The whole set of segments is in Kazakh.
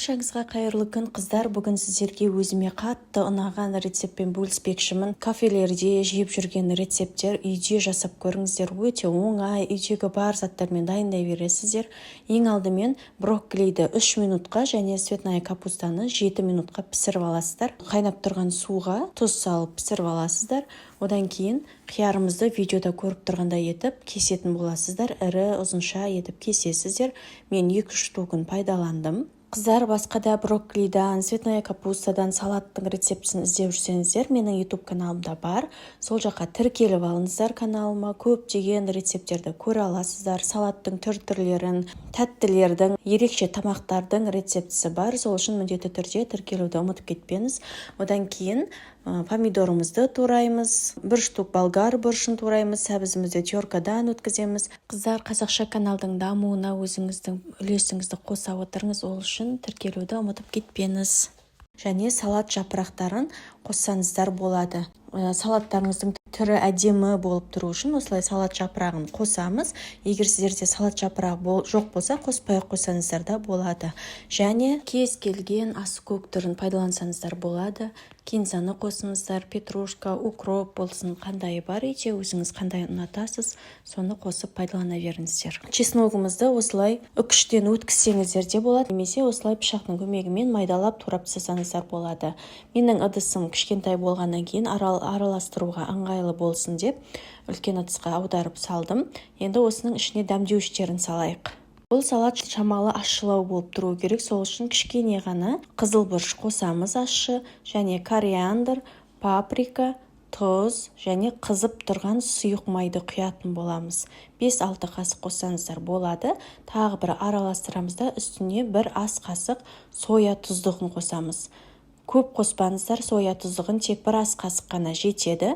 Баршаңызға қайырлы күн қыздар. Бүгін сіздерге өзіме қатты ұнаған рецептпен бөліспекшімін. Кафелерде жеп жүрген рецепттер үйде жасап көріңіздер. Өте оңай, үйдегі бар заттармен дайындай бересіздер. Ең алдымен брокколиді 3 минутқа және цветная капустаны 7 минутқа пісіріп аласыздар. Қайнап тұрған суға тұз салып пісіріп аласыздар. Одан кейін қиярымызды видеода көріп тұрғандай етіп кесетін боласыздар. Ірі ұзынша етіп кесесіздер. Мен 2-3 штугын пайдаландым. Қыздар, басқада брокколидан, цветная капустадан салаттың рецептісін іздеп жүрсеңіздер, менің YouTube каналымда бар. Сол жаққа тіркеліп алыңыздар каналыма. Көптеген рецепттерді көре аласыздар. Салаттың түр-түрлерін, тәттілердің, ерекше тамақтардың рецептісі бар. Сол үшін міндетті түрде тіркелуді ұмытып кетпеңіз. Одан кейін помидорымызды тураймыз, 1 штук болгар бұрышын тураймыз, сәбізімізді теркадан өткіземіз. Қыздар, қазақша каналдың дамуына өзіңіздің үлесіңізді қоса отырыңыз, ол үшін тіркелуді ұмытып кетпеңіз. Және салат жапырақтарын қоссаңыздар болады. Салаттарыңыздың түрі әдемі болып тұру үшін осылай салат жапырағын қосамыз. Егер сіздерде салат жапырағы жоқ болса, қоспай қойсаңыздар да болады. Және кез келген ас көк түрін пайдалансаңыздар болады. Кинзаны қосыңыздар, петрушка, укроп болсын, қандай бар үйде, өзіңіз қандай ұнатасыз, соны қосып пайдалана беріңіздер. Чесногымызды осылай үкіштен өткізсеңіздер де болады, немесе осылай пышақтың көмегімен майдалап турап жасасаңыздар болады. Менің ыдысым кішкентай болғаннан кейін араластыруға ыңғайлы болсын деп үлкен ыдысқа аударып салдым. Енді осының ішіне дәмдеуіштерін салайық. Бұл салат шамалы ащылау болып тұру керек, сол үшін кішкене ғана қызыл бұрыш қосамыз ащы, және кориандр, паприка, тұз және қызып тұрған сұйық майды құятын боламыз. 5-6 қасық қоссаңыздар болады. Тағы бір араластырамыз да үстіне 1 ас қасық соя тұздығын қосамыз. Көп қоспаңыздар, соя тұздығын тек 1 ас қасық қана жетеді.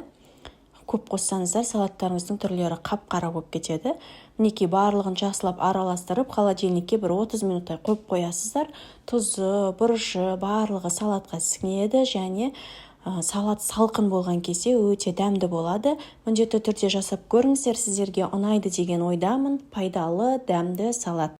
Көп қоссаңыздар, салаттарыңыздың түрлері қап-қара болып кетеді. Мінекей барлығын жақсылап араластырып, холодильникке 30 минуттай қойып қоясыздар. Тұзы, бұрышы, барлығы салатқа сіңеді және салат салқын болған кезде өте дәмді болады. Міндетті түрде жасап көріңіздер, сіздерге ұнайды деген ойдамын. Пайдалы, дәмді салат.